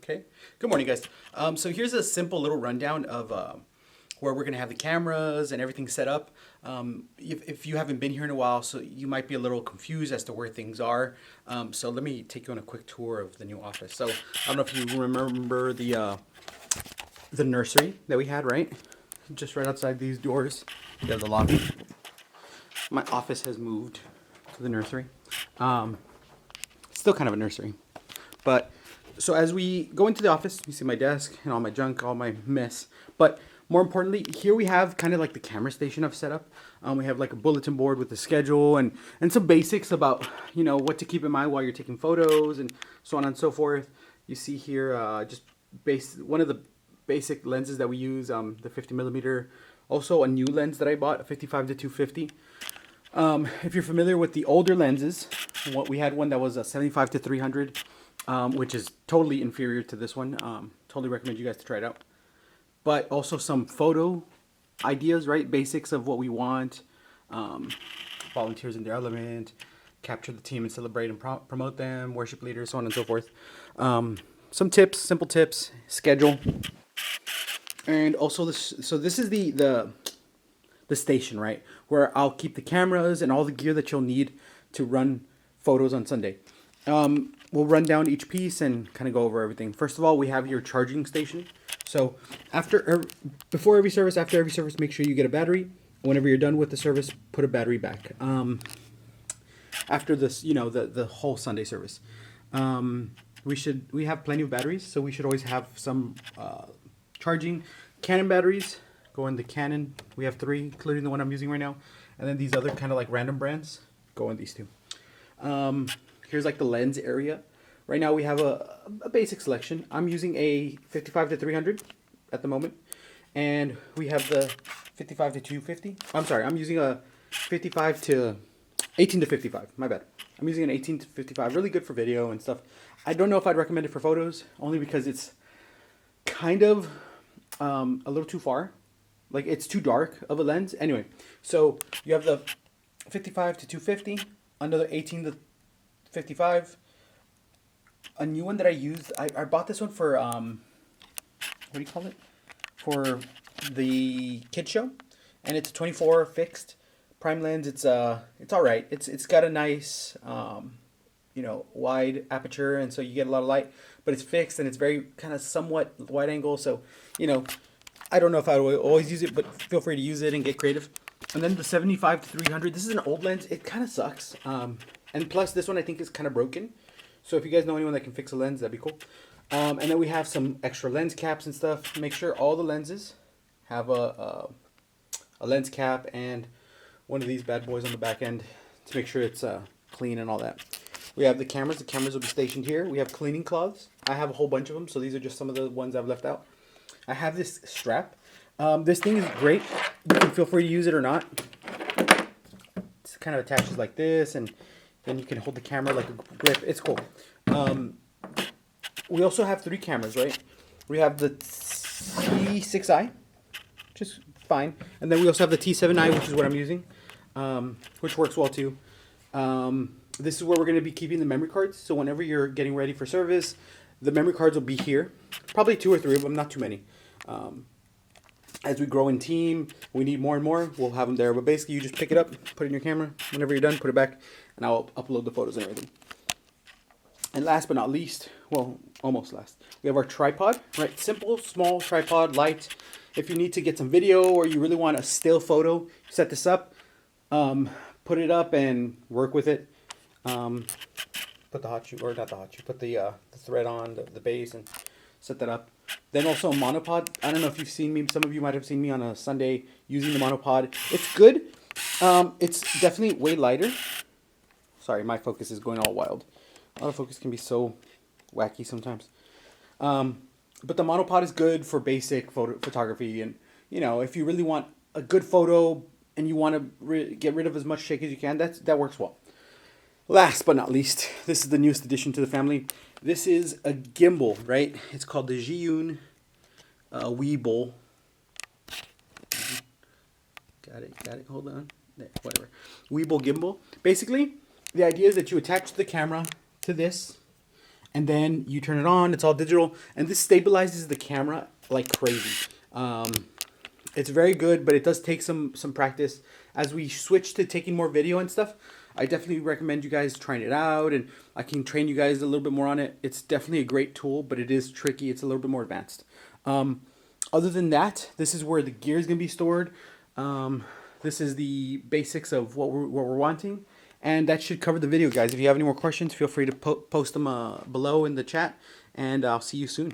Okay. Good morning, guys. So here's a simple little rundown of where we're gonna have the cameras and everything set up. If you haven't been here in a while, so you might be a little confused as to where things are. So let me take you on a quick tour of the new office. So I don't know if you remember the nursery that we had, right? Just right outside these doors. You have the lobby. My office has moved to the nursery. Still kind of a nursery, but so as we go into the office, you see my desk and all my junk, all my mess. But more importantly, here we have kind of like the camera station I've set up. We have like a bulletin board with the schedule and some basics about what to keep in mind while you're taking photos and so on and so forth. You see here just one of the basic lenses that we use, the 50mm. Also a new lens that I bought, a 55 to 250. If you're familiar with the older lenses, we had one that was a 75 to 300. Which is totally inferior to this one. Totally recommend you guys to try it out. But also some photo ideas, right? Basics of what we want. Volunteers in their element, capture the team and celebrate and promote them, worship leaders, so on and so forth. Some tips, simple tips, schedule. And also this is the station, right? Where I'll keep the cameras and all the gear that you'll need to run photos on Sunday. We'll run down each piece and kind of go over everything. First of all, we have your charging station. So before every service, after every service, make sure you get a battery. Whenever you're done with the service, put a battery back. After this, the whole Sunday service, we have plenty of batteries, so we should always have some charging. Canon batteries go in the Canon. We have 3, including the one I'm using right now, and then these other kind of like random brands go in these 2. Here's like the lens area. Right now we have a basic selection. I'm using a 55 to 300 at the moment. And we have the 55 to 250. I'm sorry, I'm using a 55 to 18 to 55. My bad. I'm using an 18 to 55. Really good for video and stuff. I don't know if I'd recommend it for photos, only because it's kind of a little too far. Like it's too dark of a lens. Anyway, so you have the 55 to 250, another 18 to 55. A new one that I used, I bought this one for what do you call it? For the kid show, and it's 24 fixed prime lens. It's all right. It's got a nice wide aperture, and so you get a lot of light, but it's fixed and it's very kind of somewhat wide angle. So I don't know if I would always use it, but feel free to use it and get creative. And then the 75 to 300. This is an old lens. It kind of sucks. And plus, this one I think is kind of broken. So if you guys know anyone that can fix a lens, that'd be cool. And then we have some extra lens caps and stuff. Make sure all the lenses have a lens cap and one of these bad boys on the back end to make sure it's clean and all that. We have the cameras. The cameras will be stationed here. We have cleaning cloths. I have a whole bunch of them, so these are just some of the ones I've left out. I have this strap. This thing is great. You can feel free to use it or not. It kind of attaches like this, and then you can hold the camera like a grip. It's cool. We also have 3 cameras, right? We have the T6i, which is fine. And then we also have the T7i, which is what I'm using, which works well too. This is where we're going to be keeping the memory cards. So whenever you're getting ready for service, the memory cards will be here. Probably 2 or 3 of them, not too many. As we grow in team, we need more and more, we'll have them there. But basically, you just pick it up, put it in your camera. Whenever you're done, put it back, and I'll upload the photos and everything. And last but not least, well, almost last, we have our tripod, right? Simple, small tripod, light. If you need to get some video or you really want a still photo, set this up, put it up and work with it. Put the hot shoe, or not the hot shoe, put the thread on, the base, and set that up. Then also a monopod. I don't know if you've seen me. Some of you might have seen me on a Sunday using the monopod. It's good. It's definitely way lighter. Sorry, my focus is going all wild. Autofocus can be so wacky sometimes. But the monopod is good for basic photography. And, if you really want a good photo and you want to get rid of as much shake as you can, that works well. Last but not least, this is the newest addition to the family. This is a gimbal, right? It's called the Zhiyun Weebill. Got it. Hold on. There, whatever. Weebill gimbal. Basically, the idea is that you attach the camera to this, and then you turn it on. It's all digital, and this stabilizes the camera like crazy. It's very good, but it does take some practice. As we switch to taking more video and stuff, I definitely recommend you guys trying it out, and I can train you guys a little bit more on it. It's definitely a great tool, but it is tricky. It's a little bit more advanced. Other than that, this is where the gear is gonna be stored. This is the basics of what we're wanting, and that should cover the video, guys. If you have any more questions, feel free to post them below in the chat, and I'll see you soon.